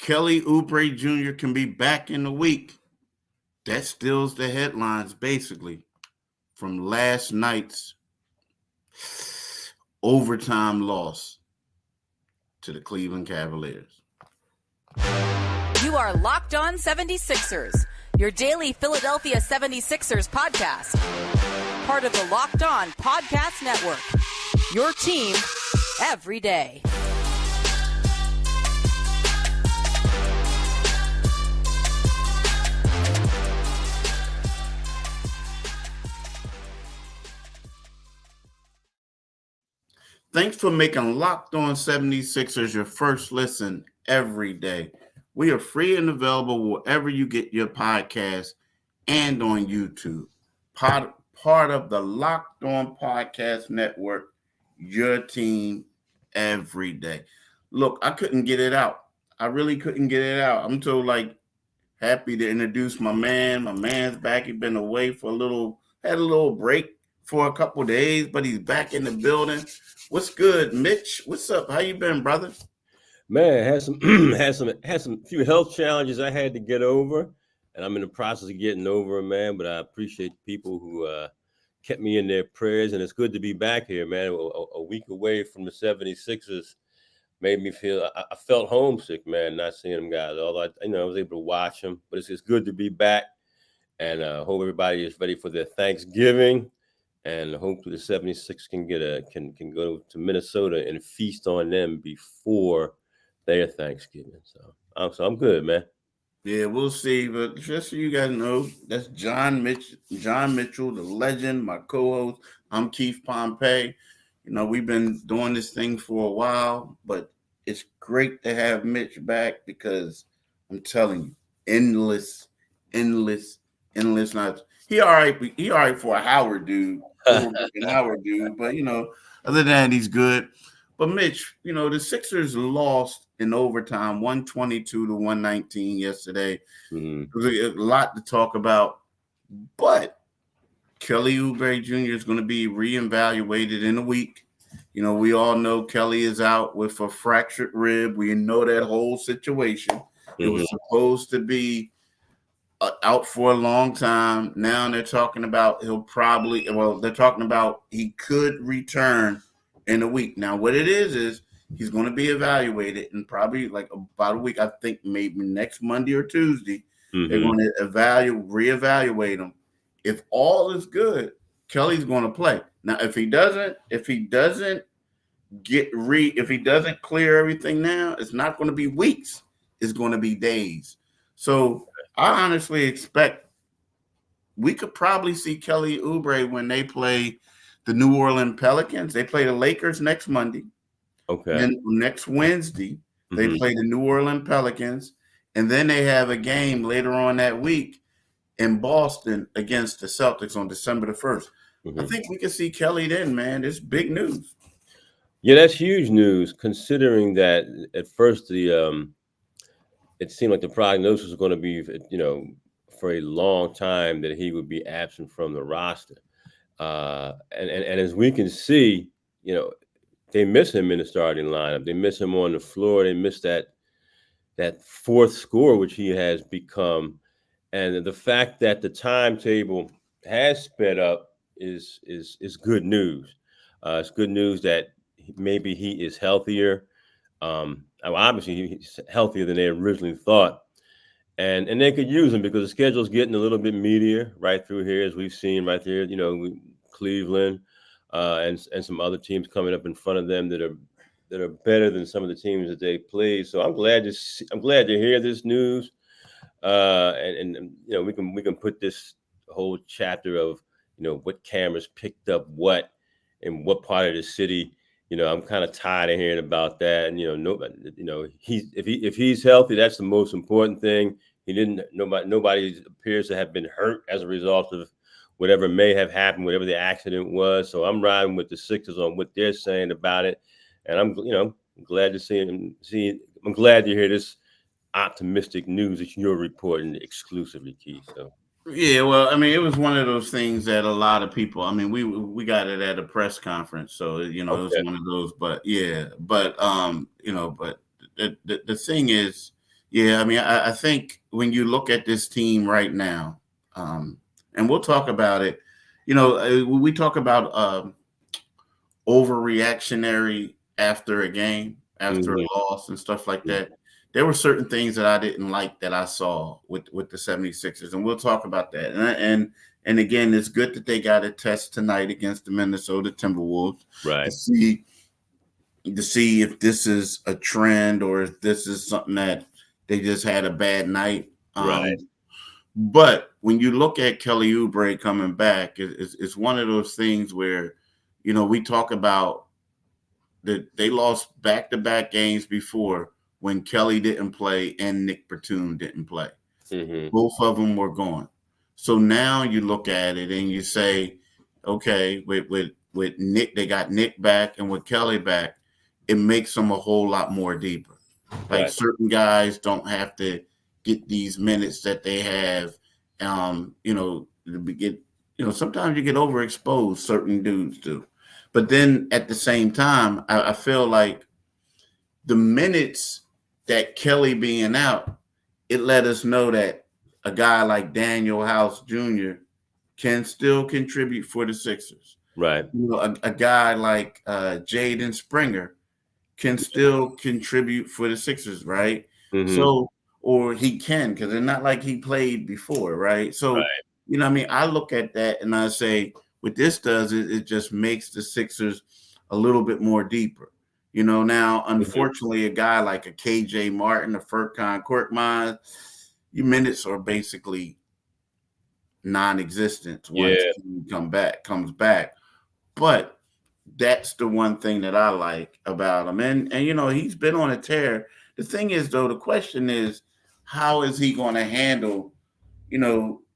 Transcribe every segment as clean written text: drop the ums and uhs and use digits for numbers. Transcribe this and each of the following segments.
Kelly Oubre Jr. can be back in the week. That steals the headlines, basically, from last night's overtime loss to the Cleveland Cavaliers. You are Locked On 76ers, your daily Philadelphia 76ers podcast. Part of the Locked On Podcast Network, your team every day. Thanks for making Locked On 76ers your first listen every day. We are free and available wherever you get your podcast and on YouTube. Part of the Locked On Podcast Network, your team every day. Look, I couldn't get it out. I really couldn't get it out. I'm so happy to introduce my man. My man's back. He's been away for had a little break for a couple of days, but he's back in the building. What's good, Mitch? What's up? How you been, brother? Man, had some few health challenges I had to get over, and I'm in the process of getting over them, man. But I appreciate the people who kept me in their prayers, and it's good to be back here, man. A week away from the 76ers made me feel I felt homesick, man, not seeing them guys. Although I was able to watch them, but it's good to be back, and hope everybody is ready for their Thanksgiving. And hopefully the 76 can go to Minnesota and feast on them before their Thanksgiving. So I'm good, man. Yeah, we'll see. But just so you guys know, that's John Mitchell, the legend, my co-host. I'm Keith Pompey. We've been doing this thing for a while, but it's great to have Mitch back because I'm telling you, endless nights. He all right for a Howard dude. Howard dude, but other than that, he's good. But Mitch, the Sixers lost in overtime, 122-119 yesterday. Mm-hmm. It was a lot to talk about, but Kelly Oubre Jr. is going to be reevaluated in a week. We all know Kelly is out with a fractured rib. We know that whole situation. Mm-hmm. It was supposed to be out for a long time. Now they're talking about they're talking about he could return in a week. Now what it is he's going to be evaluated in probably about a week. I think maybe next Monday or Tuesday. Mm-hmm. They're going to reevaluate him. If all is good, Kelly's going to play. Now if he doesn't clear everything now, it's not going to be weeks. It's going to be days. So I honestly expect we could probably see Kelly Oubre when they play the New Orleans Pelicans. They play the Lakers next Monday. Okay. And next Wednesday, they play the New Orleans Pelicans. And then they have a game later on that week in Boston against the Celtics on December the 1st. Mm-hmm. I think we can see Kelly then, man. It's big news. Yeah, that's huge news, considering that at first it seemed like the prognosis was going to be, for a long time that he would be absent from the roster. And as we can see, they miss him in the starting lineup. They miss him on the floor. They miss that fourth scorer, which he has become. And the fact that the timetable has sped up is good news. It's good news that maybe he is healthier. Obviously, he's healthier than they originally thought. And they could use him because the schedule's getting a little bit meatier right through here, as we've seen right there, Cleveland and some other teams coming up in front of them that are better than some of the teams that they played. So I'm glad to hear this news. And we can put this whole chapter of, what cameras picked up what in what part of the city. I'm kind of tired of hearing about that. And, if he's healthy, that's the most important thing. Nobody appears to have been hurt as a result of whatever may have happened, whatever the accident was. So I'm riding with the Sixers on what they're saying about it. And I'm glad to I'm glad to hear this optimistic news that you're reporting exclusively, Keith. So. Yeah, well, it was one of those things that a lot of people, we got it at a press conference. So, it was one of those, but the thing is, Yeah, I mean, I think when you look at this team right now, and we'll talk about it, we talk about overreactionary after a game, after a Mhm. loss and stuff like that. There were certain things that I didn't like that I saw with the 76ers, and we'll talk about that. And again, it's good that they got a test tonight against the Minnesota Timberwolves to Right. see if this is a trend or if this is something that they just had a bad night. Right. But when you look at Kelly Oubre coming back, it's one of those things where, we talk about that they lost back-to-back games before when Kelly didn't play and Nick Batum didn't play. Mhm. Both of them were gone. So now you look at it and you say, okay, with Nick, they got Nick back, and with Kelly back, it makes them a whole lot more deeper. Like Right. certain guys don't have to get these minutes that they have. Get sometimes you get overexposed. Certain dudes do, but then at the same time, I feel like the minutes that Kelly being out, it let us know that a guy like Daniel House Jr. can still contribute for the Sixers. Right. A guy like Jaden Springer can still contribute for the Sixers, right? Mhm. So, or he can, because it's not like he played before, right? So, Right. I mean, I look at that and I say, what this does is it just makes the Sixers a little bit more deeper. Now, Mhm. unfortunately, a guy like a KJ Martin, a Furkan Korkmaz, your minutes are basically non-existent once Yeah. he comes back. But that's the one thing that I like about him. And he's been on a tear. The thing is, though, the question is, how is he going to handle,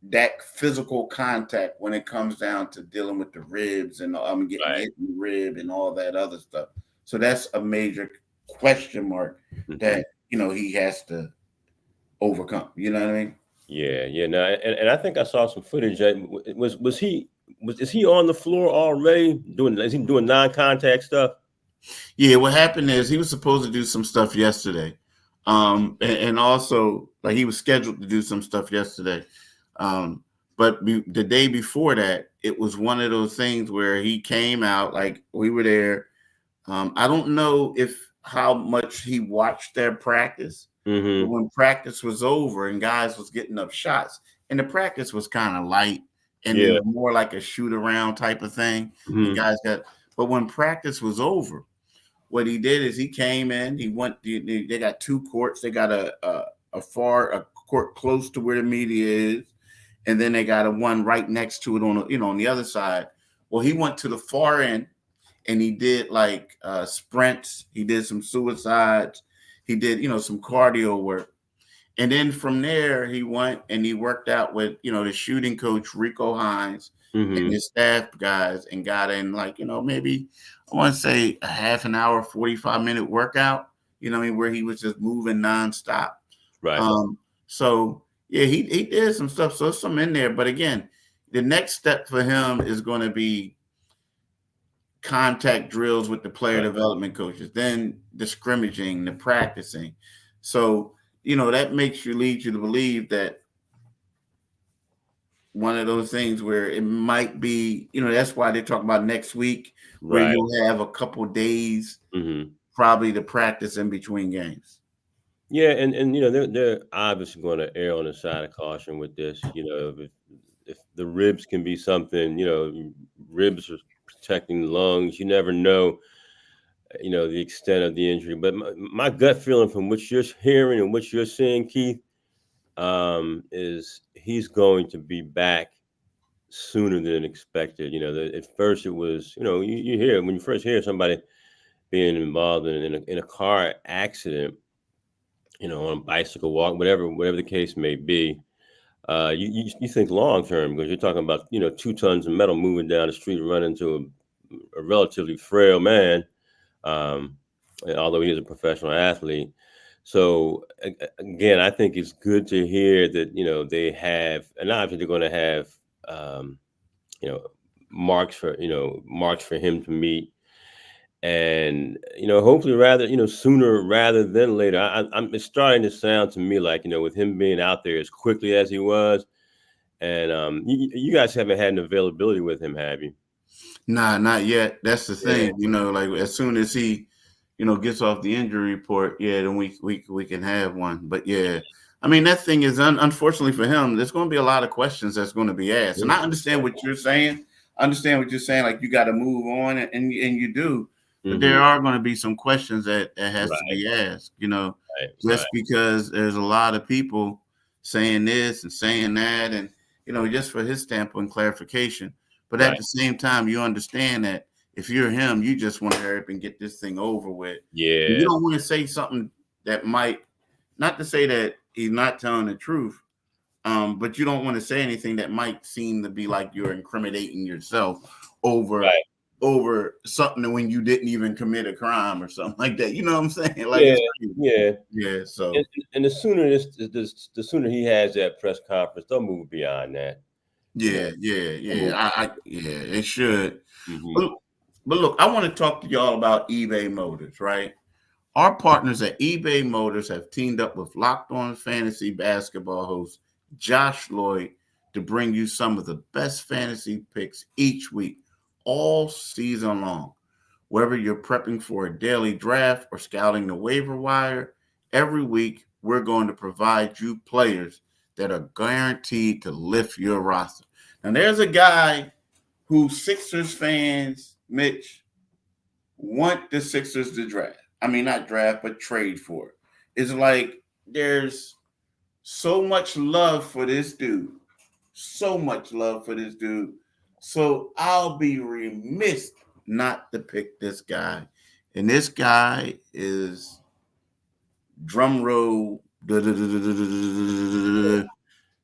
that physical contact when it comes down to dealing with the ribs and getting Right. hit in the rib and all that other stuff. So that's a major question mark Mhm. that, he has to overcome. You know what I mean? Yeah. Yeah. No, and I think I saw some footage. Was he is he on the floor already doing? Is he doing non-contact stuff? Yeah, what happened is he was supposed to do some stuff yesterday. And also like he was scheduled to do some stuff yesterday. But the day before that, it was one of those things where he came out, like we were there. I don't know if how much he watched their practice, but Mhm. when practice was over and guys was getting up shots, and the practice was kind of light, and it Yeah. was more like a shoot around type of thing, and Mhm. guys got. But when practice was over, what he did is he came in. He went. They got two courts. They got a court close to where the media is, and then they got a one right next to it on the other side. Well, he went to the far end and he did like sprints. He did some suicides. He did some cardio work, and then from there he went and he worked out with the shooting coach Rico Hines and Mhm. his staff guys and got in like maybe I want to say a half an hour, 45-minute workout. I mean, where he was just moving nonstop. Right. So yeah, he did some stuff. So some in there, but again, the next step for him is going to be contact drills with the player Right. development coaches, then the scrimmaging, the practicing. So, that makes you lead you to believe that one of those things where it might be, that's why they talk about next week, where Right. you'll have a couple days Mhm. probably to practice in between games. Yeah, and they're obviously going to err on the side of caution with this. If the ribs can be something, ribs are protecting the lungs. You never know, the extent of the injury. But my gut feeling from what you're hearing and what you're seeing, Keith, is he's going to be back sooner than expected. At first it was, you hear when you first hear somebody being involved in a car accident, on a bicycle walk, whatever the case may be. You think long term because you're talking about 2 tons of metal moving down the street, running into a relatively frail man, and although he is a professional athlete. So again, I think it's good to hear that they have, and obviously they're going to have um, you know marks for him to meet. And hopefully sooner rather than later. I'm it's starting to sound to me like with him being out there as quickly as he was, and you guys haven't had an availability with him, have you? Nah, not yet. That's the thing. Yeah. Like as soon as he, gets off the injury report, then we can have one. But yeah, I mean that thing is unfortunately for him. There's going to be a lot of questions that's going to be asked, and I understand what you're saying. I understand what you're saying. Like you got to move on, and you do. But there are going to be some questions that has to be asked. Just because there's a lot of people saying this and saying that, and just for his standpoint clarification. But at the same time, you understand that if you're him, you just want to hurry up and get this thing over with. Yeah. You don't want to say something that might, not to say that he's not telling the truth, but you don't want to say anything that might seem to be like you're incriminating yourself over something when you didn't even commit a crime or something like that. You know what I'm saying? Like, yeah. So, and the sooner the sooner he has that press conference, they'll move beyond that. Yeah. It should. But look, I want to talk to y'all about eBay Motors, right? Our partners at eBay Motors have teamed up with Locked On Fantasy Basketball host Josh Lloyd to bring you some of the best fantasy picks each week, all season long. Whether you're prepping for a daily draft or scouting the waiver wire, every week we're going to provide you players that are guaranteed to lift your roster. Now, there's a guy who Sixers fans, Mitch, want the Sixers to draft. I mean, not draft, but trade for it. It's like there's so much love for this dude. So much love for this dude. So I'll be remiss not to pick this guy. And this guy is drum roll.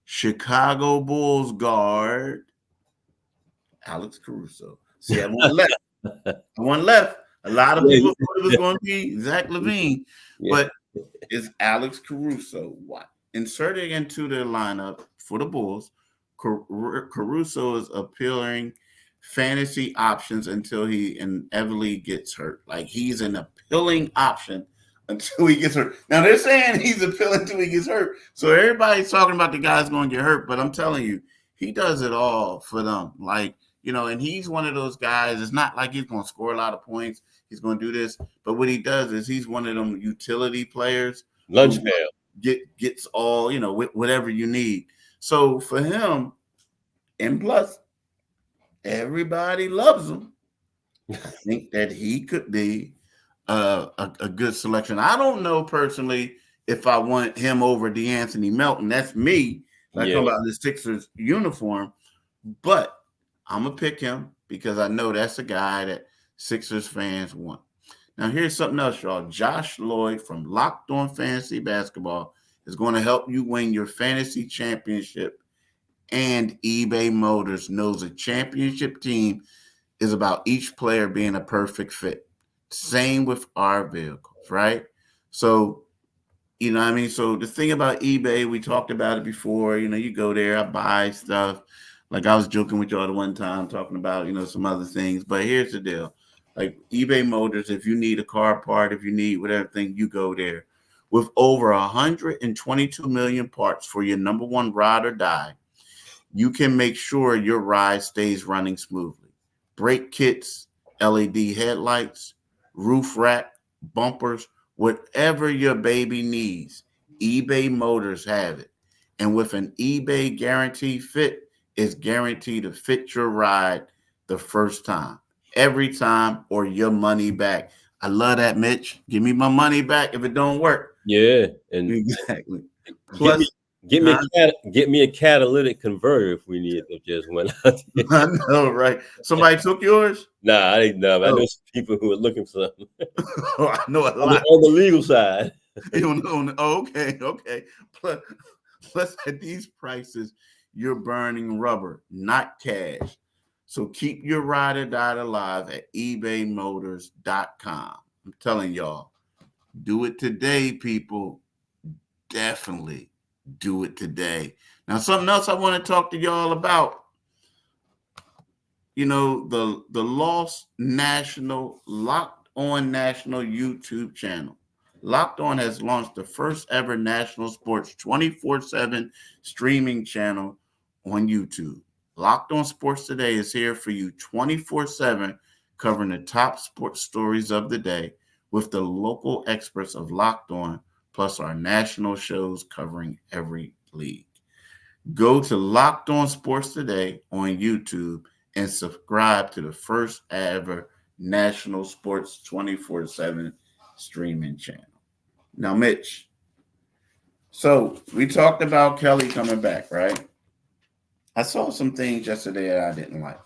Chicago Bulls guard Alex Caruso. See, I one left. A lot of people thought it was going to be Zach LaVine, but it's Alex Caruso. What? Inserted into their lineup for the Bulls, Caruso is appealing fantasy options until he inevitably gets hurt. Like he's an appealing option until he gets hurt. Now they're saying he's appealing until he gets hurt. So everybody's talking about the guy's going to get hurt, but I'm telling you, he does it all for them. Like, and he's one of those guys. It's not like he's going to score a lot of points. He's going to do this. But what he does is he's one of them utility players. Lunch pail. Gets all, whatever you need. So for him, and plus, everybody loves him. I think that he could be a good selection. I don't know personally if I want him over DeAnthony Melton. That's me. Like talking about the Sixers uniform. But I'm going to pick him because I know that's a guy that Sixers fans want. Now, here's something else, y'all. Josh Lloyd from Locked On Fantasy Basketball is going to help you win your fantasy championship. And eBay Motors knows a championship team is about each player being a perfect fit. Same with our vehicles, right? So, what I mean? So the thing about eBay, we talked about it before. You go there, I buy stuff. Like I was joking with y'all the one time talking about, some other things. But here's the deal. Like eBay Motors, if you need a car part, if you need whatever thing, you go there. With over 122 million parts for your number one ride or die, you can make sure your ride stays running smoothly. Brake kits, LED headlights, roof rack, bumpers, whatever your baby needs, eBay Motors have it. And with an eBay guarantee fit, it's guaranteed to fit your ride the first time, every time, or your money back. I love that, Mitch. Give me my money back if it don't work. Yeah, and exactly. Plus, get me a catalytic converter if we need it. Just went out. I know, right? Somebody took yours? Nah, I didn't know. I know some people who are looking for something. I know a lot on the legal side. Okay. Plus, at these prices, you're burning rubber, not cash. So keep your ride or die alive at ebaymotors.com. I'm telling y'all, do it today, people. Definitely do it today. Now, something else I want to talk to y'all about. The Lost National Locked On national YouTube channel. Locked On has launched the first ever national sports 24/7 streaming channel on YouTube. Locked On Sports Today is here for you 24/7, covering the top sports stories of the day with the local experts of Locked On, plus our national shows covering every league. Go to Locked On Sports Today on YouTube and subscribe to the first ever national sports 24/7 streaming channel. Now, Mitch, so we talked about Kelly coming back, right? I saw some things yesterday that I didn't like.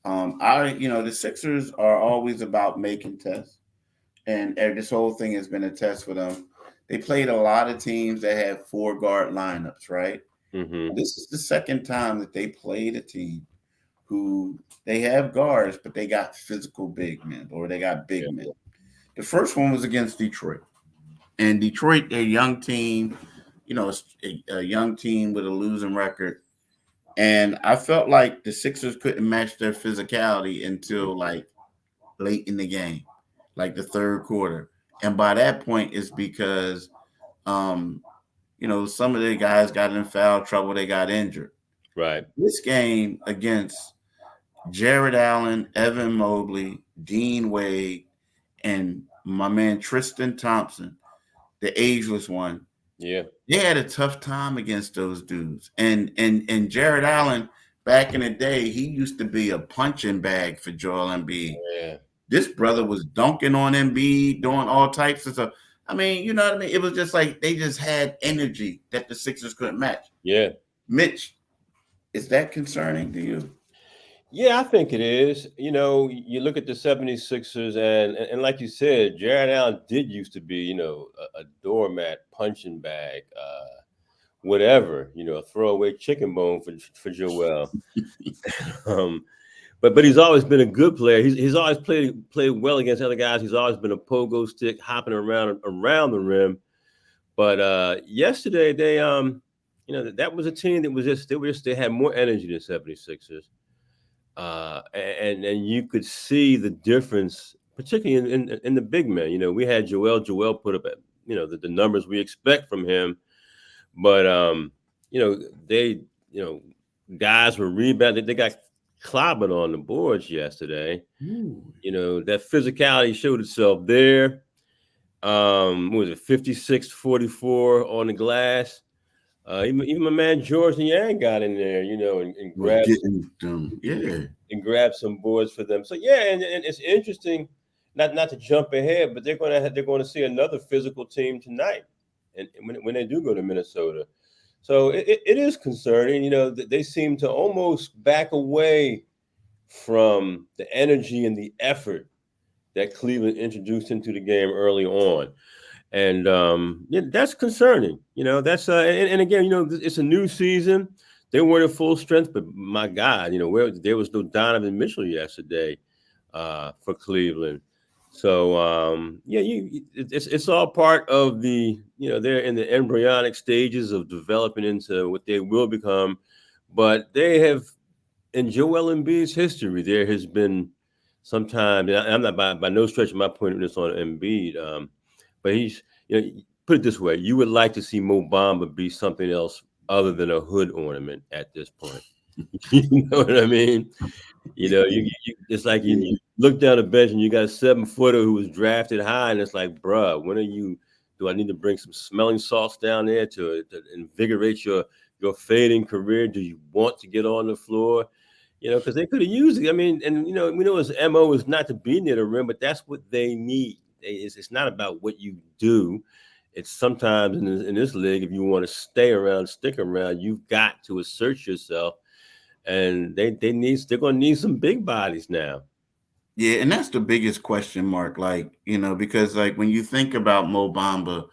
The Sixers are always about making tests, and this whole thing has been a test for them. They played a lot of teams that had 4-guard lineups, right? Mm-hmm. This is the second time that they played a team who they have guards, but they got physical big men, or they got big men. The first one was against Detroit. And Detroit, their young team, a young team with a losing record. And I felt like the Sixers couldn't match their physicality until like late in the game, like the third quarter. And by that point, it's because, some of the guys got in foul trouble. They got injured. Right. This game against Jared Allen, Evan Mobley, Dean Wade, and my man Tristan Thompson, the ageless one. Yeah. They had a tough time against those dudes. And Jared Allen, back in the day, he used to be a punching bag for Joel Embiid. Yeah. This brother was dunking on Embiid, doing all types of stuff. I mean, you know what I mean? It was just like they just had energy that the Sixers couldn't match. Yeah. Mitch, is that concerning to you? Yeah, I think it is. You look at the 76ers, and like you said, Jared Allen did used to be, a doormat, punching bag, whatever, a throwaway chicken bone for Joel. But he's always been a good player. He's always played well against other guys. He's always been a pogo stick hopping around the rim. But yesterday they that was a team that was they had more energy than 76ers. And you could see the difference, particularly in the big men. We had Joel put up the numbers we expect from him, but guys were rebounding. They got clobbered on the boards yesterday. Ooh. That physicality showed itself there. What was it, 56-44 on the glass? Even my man George Niang got in there, and grabbed and grabbed some boards for them. So yeah, and it's interesting, not to jump ahead, but they're going to see another physical team tonight, and when they do go to Minnesota. So it is concerning. They seem to almost back away from the energy and the effort that Cleveland introduced into the game early on. And that's concerning. That's and again, it's a new season. They weren't at full strength, but my God, there was no Donovan Mitchell yesterday for Cleveland. So it's all part of the they're in the embryonic stages of developing into what they will become. But they have, in Joel Embiid's history, there has been sometimes, and I'm not by no stretch of my point of this on Embiid. But he's, put it this way, you would like to see Mo Bamba be something else other than a hood ornament at this point. You know what I mean? It's like you look down the bench and you got a 7-footer who was drafted high, and it's like, bruh, do I need to bring some smelling salts down there to invigorate your fading career? Do you want to get on the floor? Because they could have used it. I mean, and we know his MO is not to be near the rim, but that's what they need. It's not about what you do. It's sometimes in this league, if you want to stick around, you've got to assert yourself. And they're going to need some big bodies now. Yeah, and that's the biggest question mark. Because when you think about Mo Bamba,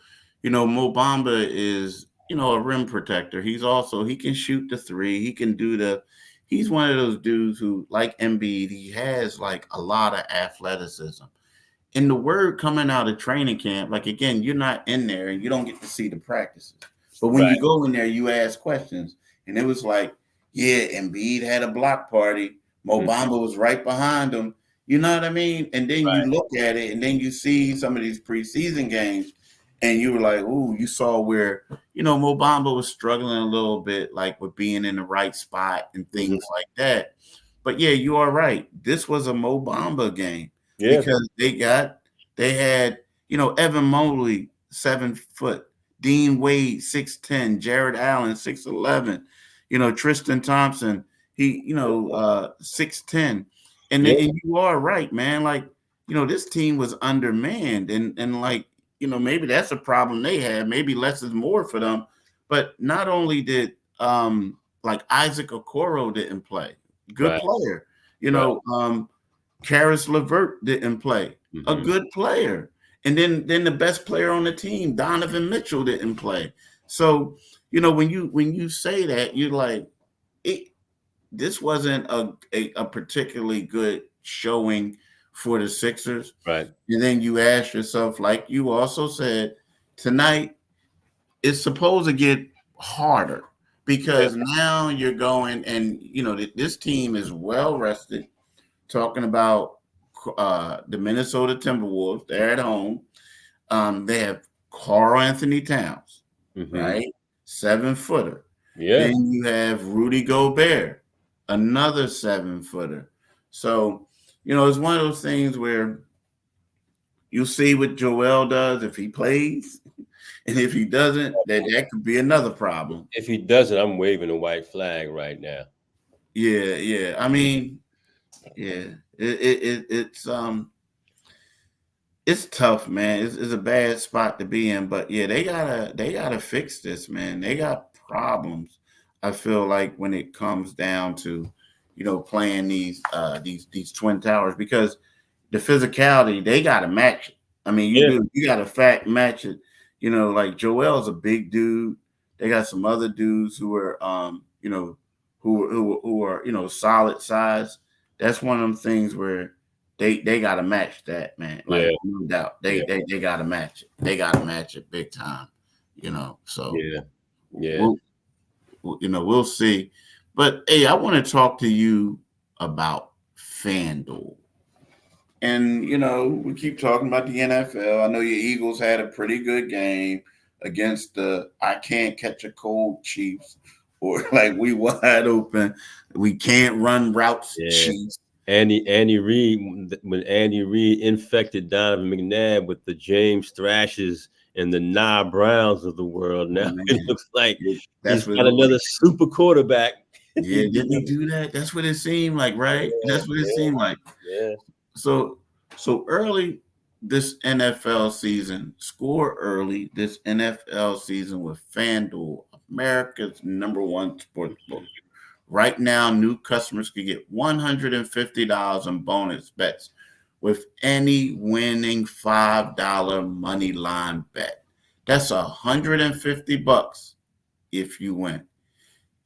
Mo Bamba is a rim protector. He can shoot the three. He can do he's one of those dudes who, like Embiid, he has like a lot of athleticism. And the word coming out of training camp, again, you're not in there and you don't get to see the practices. But when you go in there, you ask questions. And it was like, yeah, Embiid had a block party. Mo Bamba was right behind him. You know what I mean? And then you look at it, and then you see some of these preseason games, and you were like, "Ooh!" You saw where Mo Bamba was struggling a little bit, like with being in the right spot and things like that. But yeah, you are right. This was a Mo Bamba game because they had Evan Mobley 7 foot, Dean Wade 6'10", Jared Allen 6'11", Tristan Thompson 6'10". And you are right, man. Like, this team was undermanned, and like, maybe that's a problem they had. Maybe less is more for them. But not only did like Isaac Okoro didn't play, good player. Karis LeVert didn't play, a good player. And then the best player on the team, Donovan Mitchell, didn't play. So, when you say that, you're like, this wasn't a particularly good showing for the Sixers. Right. And then you ask yourself, like you also said, tonight it's supposed to get harder because now you're going and, this team is well rested. Talking about the Minnesota Timberwolves, they're at home. They have Karl Anthony Towns, right? 7-footer. Yeah. Then you have Rudy Gobert, another 7-footer. So, it's one of those things where you'll see what Joel does if he plays. And if he doesn't, then that could be another problem. If he doesn't, I'm waving a white flag right now. Yeah. I mean, yeah, it's tough, man. It's a bad spot to be in, but yeah, they gotta fix this, man. They got problems. I feel like when it comes down to, playing these Twin Towers, because the physicality, they gotta match it. I mean, you gotta match it. Like Joel's a big dude. They got some other dudes who are who are solid size. That's one of them things where they got to match that, man. Like, no doubt, they got to match it. They got to match it big time. So we'll see. But hey, I want to talk to you about FanDuel. And we keep talking about the NFL. I know your Eagles had a pretty good game against the I can't catch a cold Chiefs, or like we wide open. We can't run routes, Chiefs. Andy Reid, when Andy Reid infected Donovan McNabb with the James Thrashes and the Nah Browns of the world, now it looks like he's got another super quarterback. Yeah, didn't he do that? That's what it seemed like, right? That's what it seemed like. Yeah. So early this NFL season, score early this NFL season with FanDuel, America's #1 sportsbook. Right now, new customers can get $150 in bonus bets with any winning $5 money line bet. That's $150 if you win.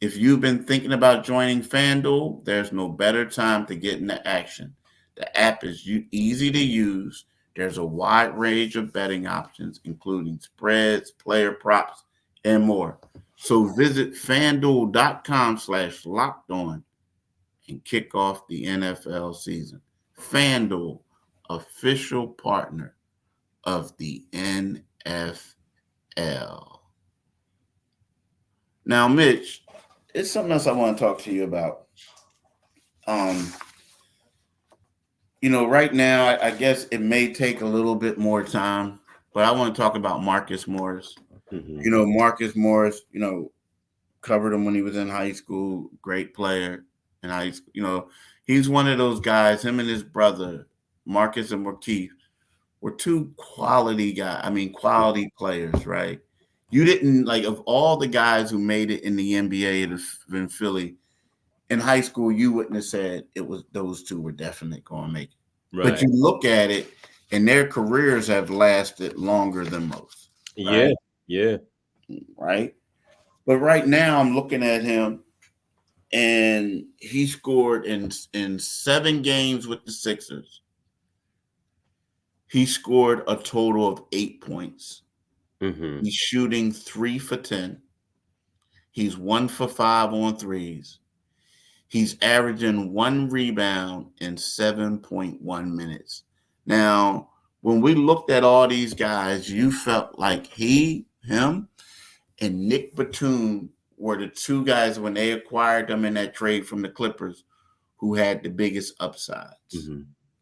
If you've been thinking about joining FanDuel, there's no better time to get into action. The app is easy to use. There's a wide range of betting options, including spreads, player props, and more. So visit FanDuel.com/lockedon and kick off the NFL season. FanDuel, official partner of the NFL. Now, Mitch, it's something else I want to talk to you about. Right now, I guess it may take a little bit more time, but I want to talk about Marcus Morris. Marcus Morris, covered him when he was in high school. Great player in high school. He's one of those guys, him and his brother, Marcus and Markeith, were two quality players, right? You didn't, like, of all the guys who made it in the NBA in Philly, in high school, you wouldn't have said it was those two were definitely going to make it. Right. But you look at it, and their careers have lasted longer than most. Right? Yeah. Right? But right now, I'm looking at him, and he scored in 7 games with the Sixers. He scored a total of 8 points. He's shooting 3 for 10. He's 1 for 5 on threes. He's averaging 1 rebound in 7.1 minutes. Now, when we looked at all these guys, you felt like him, and Nick Batum were the two guys when they acquired them in that trade from the Clippers who had the biggest upsides,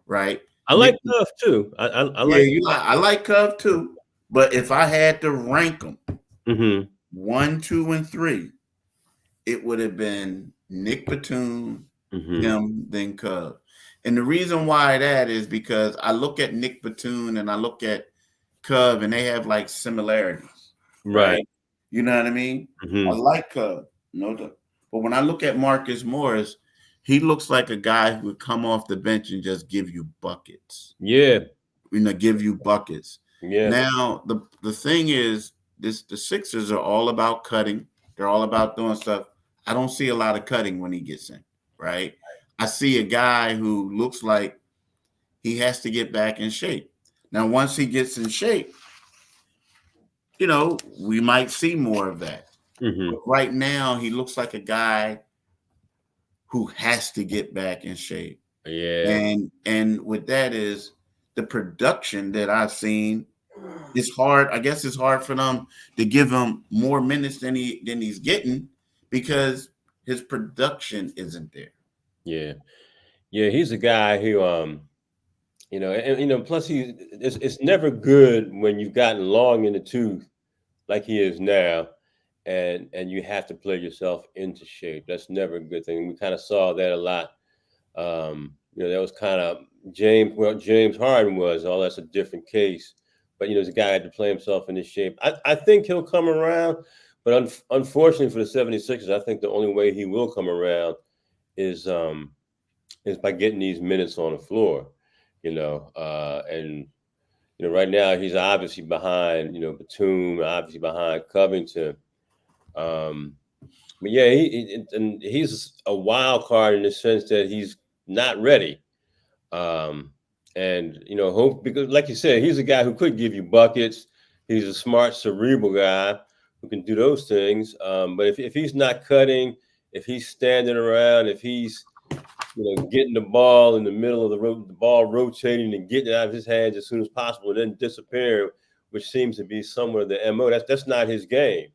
right? I like Cove too. I like Cove too. But if I had to rank them, 1, 2, and 3, it would have been Nick Batum, him, then Cove. And the reason why that is because I look at Nick Batum and I look at Cove, and they have like similarities, right? You know what I mean? I like Cove, no doubt. But when I look at Marcus Morris, he looks like a guy who would come off the bench and just give you buckets. Yeah. Give you buckets. Yeah. Now, the thing is, the Sixers are all about cutting. They're all about doing stuff. I don't see a lot of cutting when he gets in, right? I see a guy who looks like he has to get back in shape. Now, once he gets in shape, we might see more of that. But right now, he looks like a guy who has to get back in shape. Yeah. And with that is the production that I've seen is hard. I guess it's hard for them to give him more minutes than he's getting because his production isn't there. Yeah. Yeah, he's a guy who plus it's never good when you've gotten long in the tooth like he is now, and you have to play yourself into shape. That's never a good thing. We kind of saw that a lot. That was kind of James Harden was. Oh, that's a different case. But the guy had to play himself into shape. I think he'll come around, but unfortunately for the 76ers, I think the only way he will come around is by getting these minutes on the floor. Right now he's obviously behind, Batum, obviously behind Covington. But yeah, he's a wild card in the sense that he's not ready. Hope, because like you said, he's a guy who could give you buckets. He's a smart, cerebral guy who can do those things. But if he's not cutting, if he's standing around, if he's getting the ball in the middle of the ball rotating and getting it out of his hands as soon as possible, and then disappearing, which seems to be somewhat of the MO. That's not his game,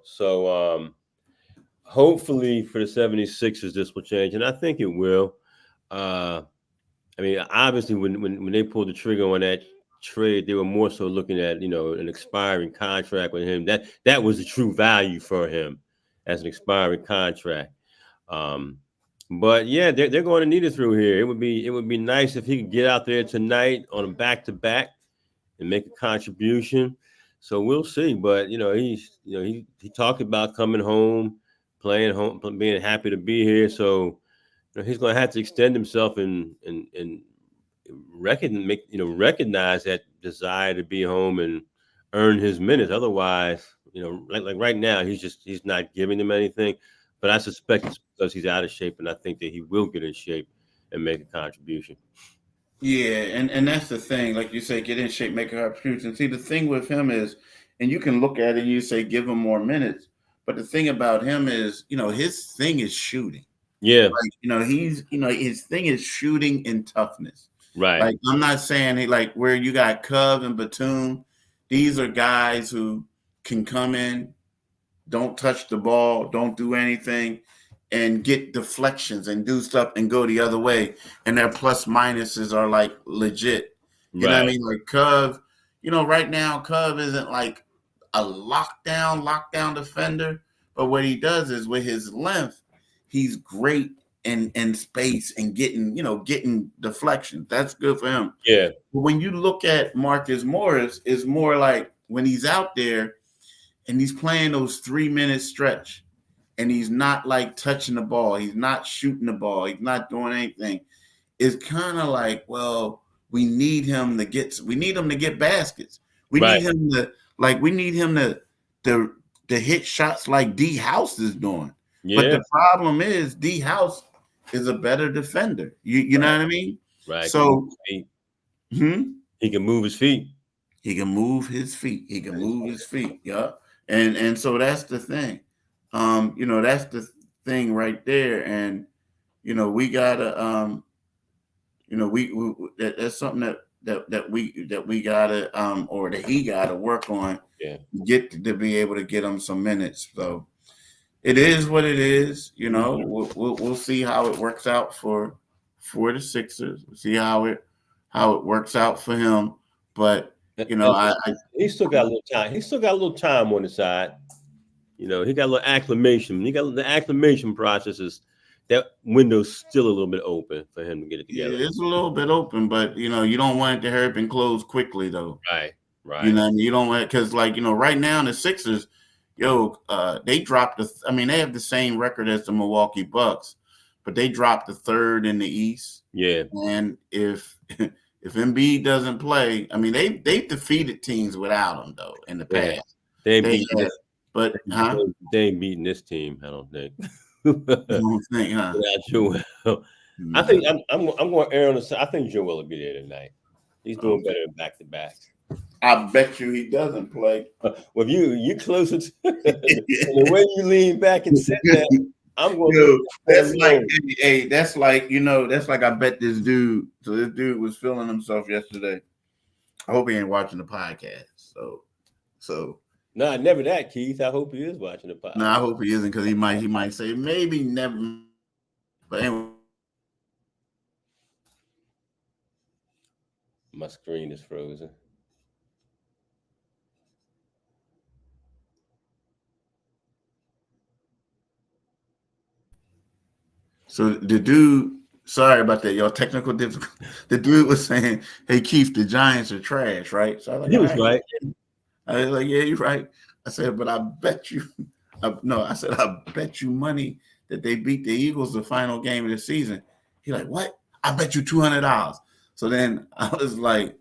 So hopefully for the 76ers, this will change, and I think it will. Obviously, when they pulled the trigger on that trade, they were more so looking at an expiring contract with him. That was the true value for him as an expiring contract. But yeah, they're going to need it through here. It would be nice if he could get out there tonight on a back-to-back and make a contribution. So we'll see. But he talked about coming home, playing home, being happy to be here. So he's going to have to extend himself and recognize that desire to be home and earn his minutes. Otherwise, like right now, he's not giving them anything. But I suspect it's because he's out of shape, and I think that he will get in shape and make a contribution. Yeah, and that's the thing. Like you say, get in shape, make a contribution. See, the thing with him is, and you can look at it and you say, give him more minutes. But the thing about him is, his thing is shooting. Yeah. His thing is shooting and toughness. Right. Like, I'm not saying where you got Cove and Batum, these are guys who can come in, don't touch the ball, don't do anything, and get deflections and do stuff and go the other way. And their plus minuses are like legit. You know what I mean? Like Cove, right now, Cove isn't like a lockdown defender. But what he does is with his length, he's great in space and getting deflections. That's good for him. Yeah. But when you look at Marcus Morris, it's more like when he's out there and he's playing those 3-minute stretch and he's not like touching the ball, he's not shooting the ball, he's not doing anything. It's kind of like, well, we need him to get baskets. We need him to hit shots like D House is doing. Yeah. But the problem is D House is a better defender. You know what I mean? Right. So he can move his feet. He can move his feet. Yeah. And so that's the thing. That's thing right there. And we gotta that's something that we gotta or that he gotta work on. Yeah. Get to be able to get him some minutes. So it is what it is. We'll see how it works out for the Sixers. We'll see how it works out for him. But he still got a little time. He still got a little time on the side. He got a little acclimation. He got the acclimation processes. That window's still a little bit open for him to get it together. Yeah, it's a little bit open, but you don't want it to hurry up and close quickly though. Right. You don't want, because right now the Sixers, they dropped they have the same record as the Milwaukee Bucks, but they dropped the third in the East. Yeah. And if Embiid doesn't play, they defeated teams without him though in the past. They ain't beating this team, I don't think. You don't think, huh? Joel. No. I think I'm going to err on the side. I think Joel will be there tonight. He's doing better than back to back. I bet you he doesn't play. Well, you closer to the way you lean back and said that. I'm going to. That's like I bet this dude. So this dude was feeling himself yesterday. I hope he ain't watching the podcast. So. No, never that, Keith. I hope he is watching the podcast. No, I hope he isn't, because he might say maybe never. But anyway. My screen is frozen. So the dude, sorry about that, y'all, technical difficulty. The dude was saying, "Hey Keith, the Giants are trash, right?" So I was like, he was right. I was like, "Yeah, you're right." I said, "But I bet you, I bet you money that they beat the Eagles the final game of the season." He's like, "What? I bet you $200." So then I was like,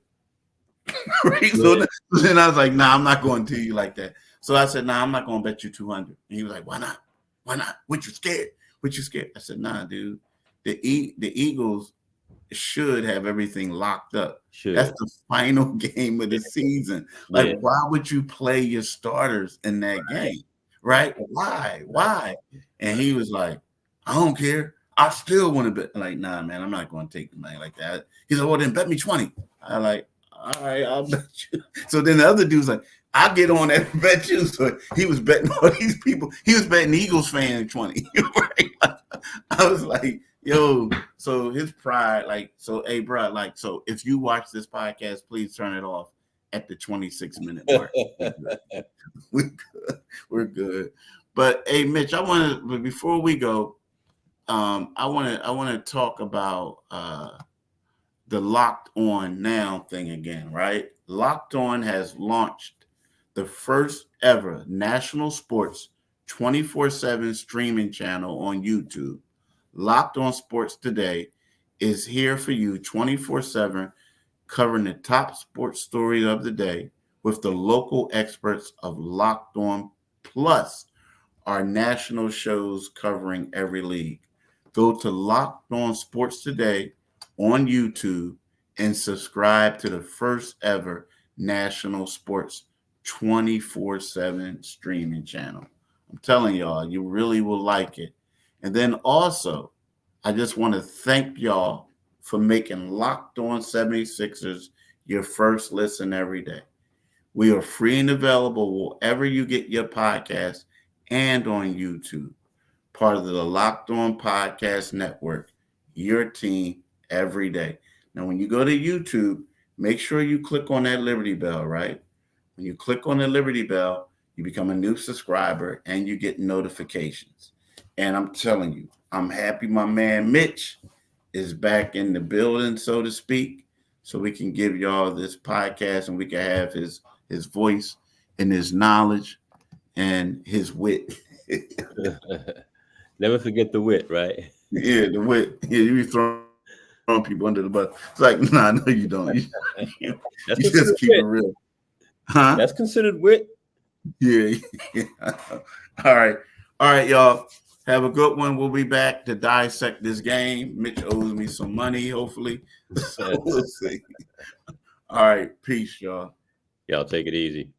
so then I was like, "Nah, I'm not going to you like that." So I said, "Nah, I'm not going to bet you 200." And he was like, "Why not? Why not? What you scared? What you scared?" I said, "Nah, dude. The Eagles should have everything locked up. That's the final game of the season. Like, why would you play your starters in that game? Right? Why?" And he was like, "I don't care. I still want to bet." I'm like, "Nah, man, I'm not going to take the money like that." He's like, "Well, then bet me 20. I'm like, "All right, I'll bet you." So then the other dude's like, "I'll get on that and bet you." So he was betting all these people. He was betting Eagles fan 20. Right? I was like, yo, so his pride, hey, bro, so if you watch this podcast, please turn it off at the 26-minute mark. We're good. But hey, Mitch, before we go, I want to talk about the Locked On Now thing again, right? Locked On has launched the first ever national sports 24/7 streaming channel on YouTube. Locked On Sports Today is here for you 24/7, covering the top sports stories of the day with the local experts of Locked On, plus our national shows covering every league. Go to Locked On Sports Today on YouTube and subscribe to the first ever national sports 24/7 streaming channel. I'm telling y'all, you really will like it. And then also, I just want to thank y'all for making Locked On 76ers your first listen every day. We are free and available wherever you get your podcasts and on YouTube. Part of the Locked On Podcast Network, your team every day. Now, when you go to YouTube, make sure you click on that Liberty Bell, right? When you click on the Liberty Bell, you become a new subscriber and you get notifications. And I'm telling you, I'm happy my man Mitch is back in the building, so to speak, so we can give y'all this podcast and we can have his voice and his knowledge and his wit. Never forget the wit, right? Yeah, the wit. Yeah, you be throwing people under the bus. It's like, nah, no, you don't. You just keep it real. Huh? That's considered wit. Yeah. All right, y'all. Have a good one. We'll be back to dissect this game. Mitch owes me some money, hopefully. So we'll see. All right. Peace, y'all. Y'all take it easy.